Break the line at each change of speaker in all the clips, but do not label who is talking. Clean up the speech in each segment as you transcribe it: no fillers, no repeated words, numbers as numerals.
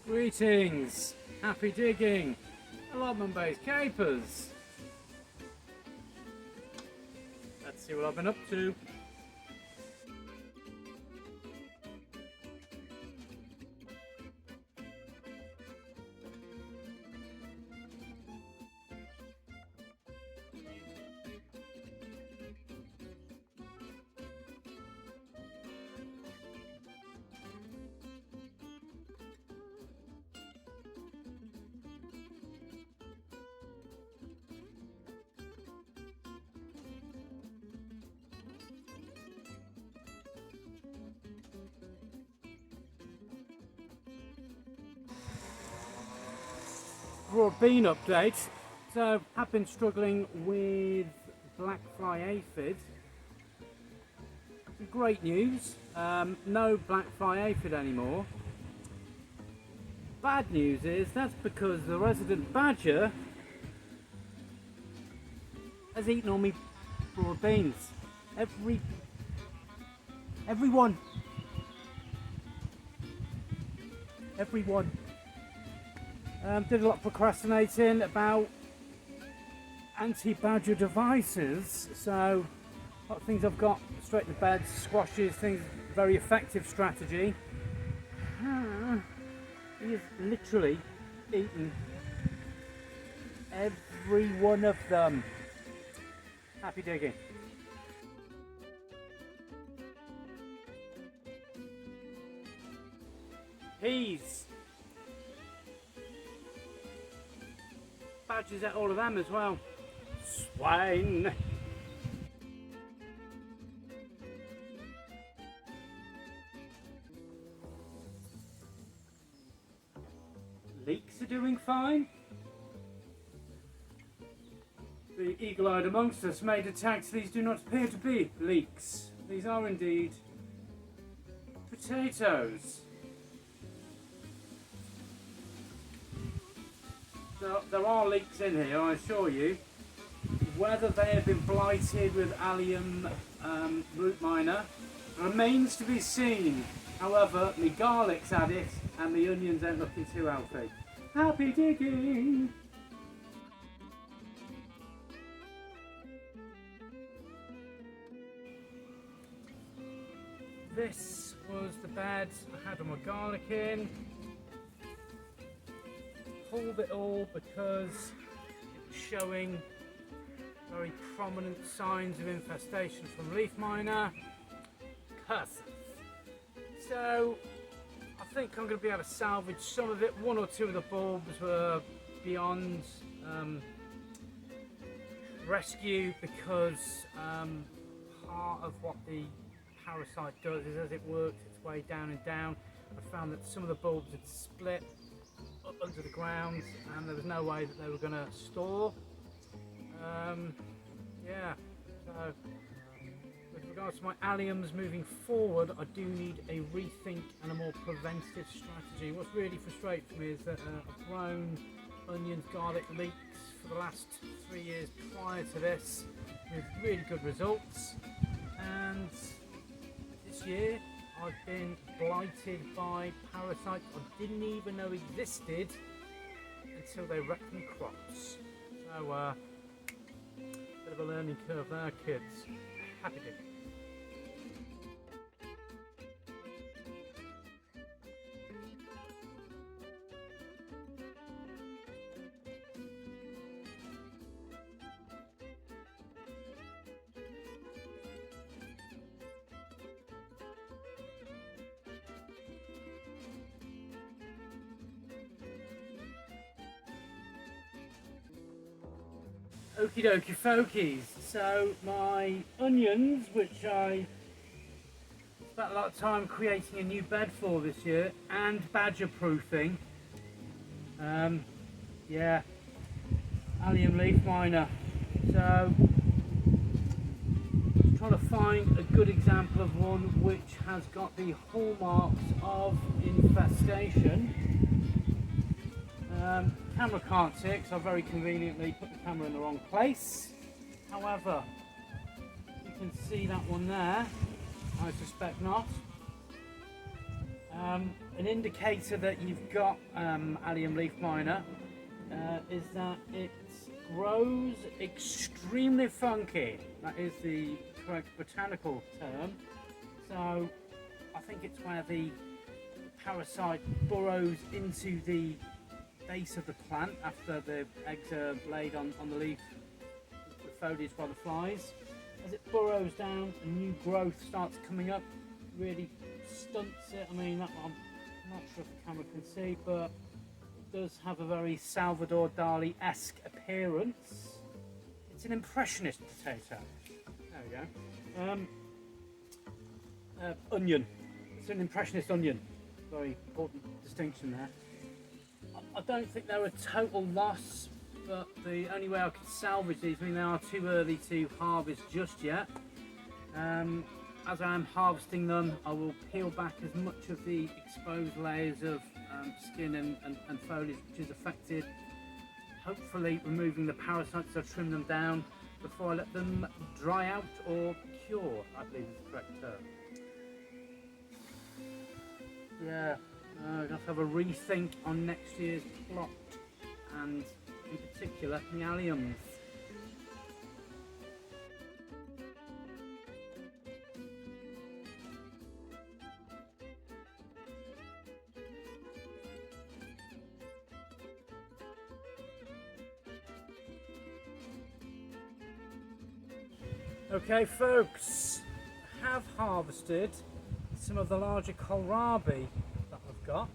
Greetings, happy digging, allotment-based capers. Let's see what I've been up to. Broad bean update. So I've been struggling with black fly aphid. Great news, no black fly aphid anymore. Bad news is that's because the resident badger has eaten all my broad beans. Everyone. Did a lot of procrastinating about anti-badger devices, so a lot of things I've got straight in the beds, squashes, things, very effective strategy. He has literally eaten every one of them. Happy digging. Peas. Badgers at all of them as well. Swine. Leeks are doing fine. The eagle-eyed amongst us made attacks. These do not appear to be leeks. These are indeed potatoes. There are leaks in here, I assure you. Whether they have been blighted with allium root minor remains to be seen. However, my garlic's had it and the onions ain't looking too healthy. Happy digging! This was the bed I had all my garlic in. Pulled it all because it was showing very prominent signs of infestation from leaf miner. Curses. So I think I'm going to be able to salvage some of it. One or two of the bulbs were beyond rescue because part of what the parasite does is as it works its way down and down, I found that some of the bulbs had split up under the ground and there was no way that they were going to store. Yeah, so with regards to my alliums moving forward, I do need a rethink and a more preventative strategy. What's really frustrating for me is that I've grown onions, garlic, leeks for the last 3 years prior to this with really good results, and this year I've been blighted by parasites I didn't even know existed until they wrecked my crops. So, bit of a learning curve there, kids. Happy digging. Okie dokie fokies. So my onions, which I spent a lot of time creating a new bed for this year and badger proofing. Yeah, allium leaf miner. So trying to find a good example of one which has got the hallmarks of infestation. Camera can't see it because I very conveniently put the camera in the wrong place. However, you can see that one there. I suspect not. An indicator that you've got allium leaf miner is that it grows extremely funky. That is the correct botanical term. So I think it's where the parasite burrows into the base of the plant after the eggs are laid on the leaf, the foliage by the flies. As it burrows down and new growth starts coming up, really stunts it. I mean, that one, I'm not sure if the camera can see, but it does have a very Salvador Dali-esque appearance. It's an impressionist potato. There we go. Onion. It's an impressionist onion. Very important distinction there. I don't think they're a total loss, but the only way I could salvage these, I mean, they are too early to harvest just yet. As I am harvesting them, I will peel back as much of the exposed layers of skin and foliage which is affected, hopefully removing the parasites. I'll trim them down before I let them dry out or cure, I believe is the correct term. Yeah, I'm going to have a rethink on next year's plot, and in particular the alliums. Okay folks, I have harvested some of the larger kohlrabi that I've got.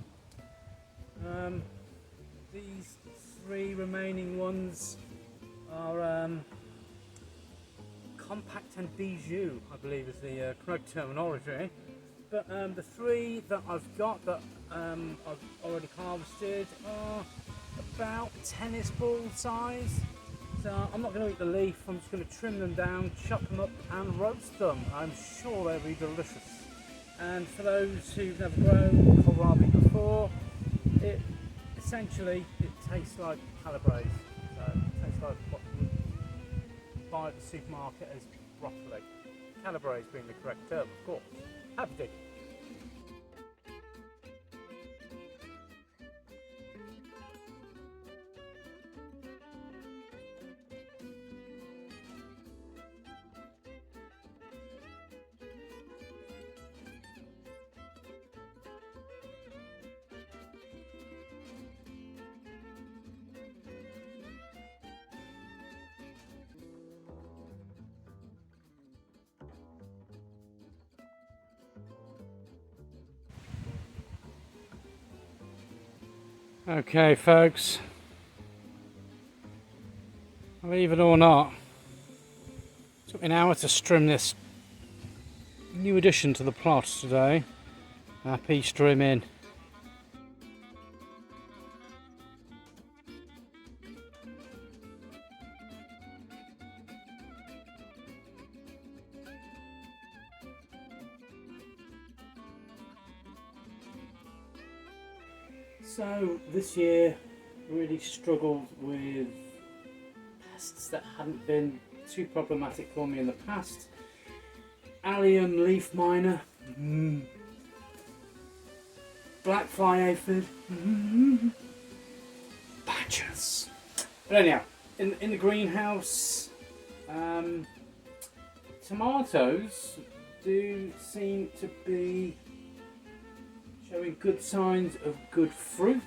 These three remaining ones are compact and bijou, I believe is the correct terminology. But the three that I've got that I've already harvested are about tennis ball size. So I'm not going to eat the leaf, I'm just going to trim them down, chop them up and roast them. I'm sure they'll be delicious. And for those who've never grown kohlrabi before, it tastes like calabrese. So it tastes like what you would buy at the supermarket as broccoli. Calabrese being the correct term, of course. Happy digging. Okay folks, believe it or not, it took me an hour to trim this new addition to the plot today, our peach trim in. So this year really struggled with pests that hadn't been too problematic for me in the past. Allium leaf miner, black fly aphid, badgers. But anyhow, in the greenhouse, tomatoes do seem to be showing good signs of good fruit.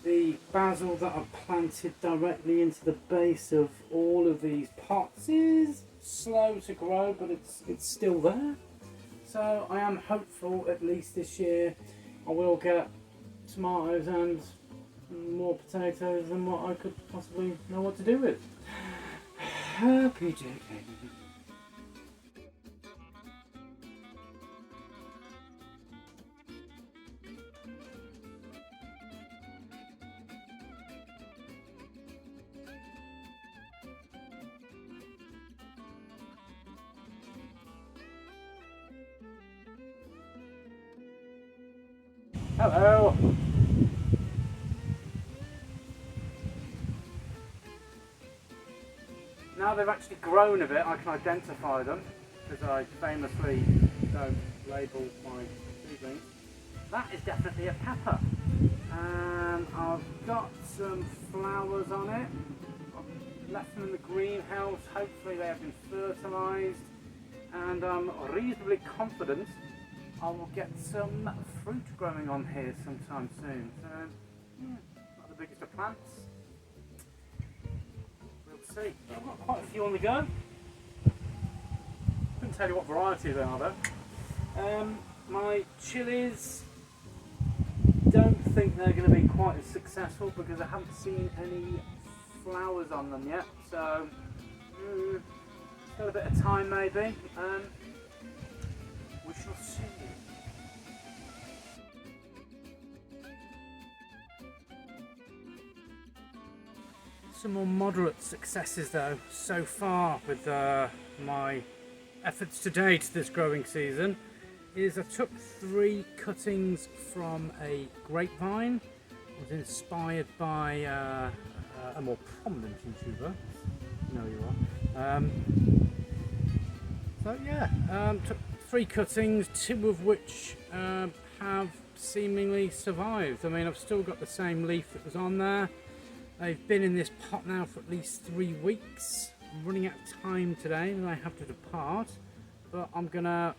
The basil that I've planted directly into the base of all of these pots is slow to grow, but it's still there. So I am hopeful at least this year I will get tomatoes and more potatoes than what I could possibly know what to do with. Happy digging. Hello. Now they've actually grown a bit, I can identify them because I famously don't label my seedlings. that is definitely a pepper. And I've got some flowers on it. I've left them in the greenhouse. Hopefully they have been fertilised. And I'm reasonably confident I will get some fruit growing on here sometime soon. So, yeah, not the biggest of plants. We'll see. I've got quite a few on the go. Couldn't tell you what variety they are though. My chilies, don't think they're going to be quite as successful because I haven't seen any flowers on them yet. So, still a bit of time maybe. We shall see. Some more moderate successes though so far with my efforts to date this growing season is I took 3 cuttings from a grapevine. I was inspired by a more prominent YouTuber. You know you are. So yeah, took 3 cuttings, 2 of which have seemingly survived. I mean, I've still got the same leaf that was on there. They've been in this pot now for at least 3 weeks. I'm running out of time today and I have to depart, but I'm gonna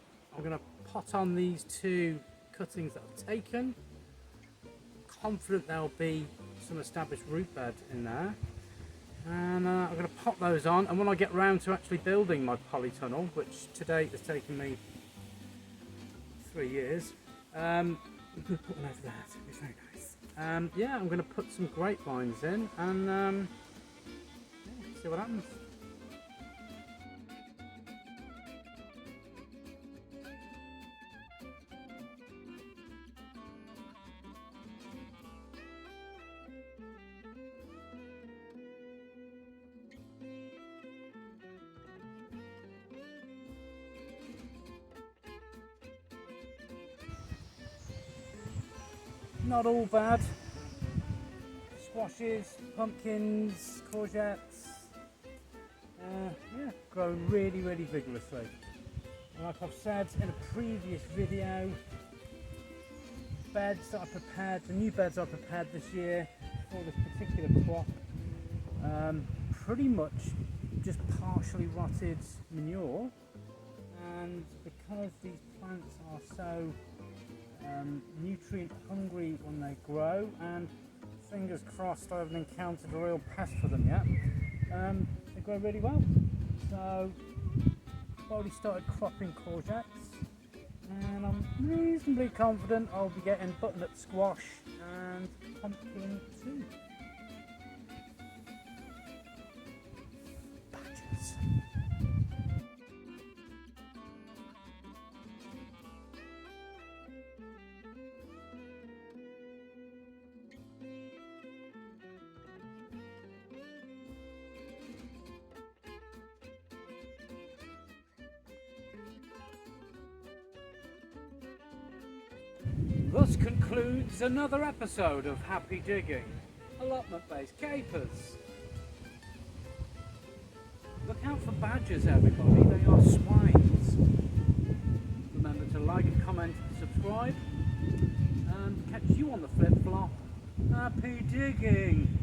pot on these 2 cuttings that I've taken. Confident there'll be some established root bed in there, and I'm going to pot those on, and when I get round to actually building my polytunnel, which to date has taken me 3 years, I'm going to put one over there. It's going to be very nice. Yeah, I'm going to put some grapevines in and yeah, see what happens. Not all bad. Squashes, pumpkins, courgettes, yeah, growing really vigorously. And like I've said in a previous video, beds that I prepared, the new beds I prepared this year for this particular crop, pretty much just partially rotted manure, and because these plants are so nutrient hungry when they grow, and fingers crossed I haven't encountered a real pest for them yet, they grow really well. So I've already started cropping courgettes, and I'm reasonably confident I'll be getting butternut squash and pumpkin too. Badgers. Thus concludes another episode of Happy Digging, allotment-based capers. Look out for badgers, everybody, they are swines. Remember to like, comment, subscribe, and catch you on the flip-flop. Happy digging!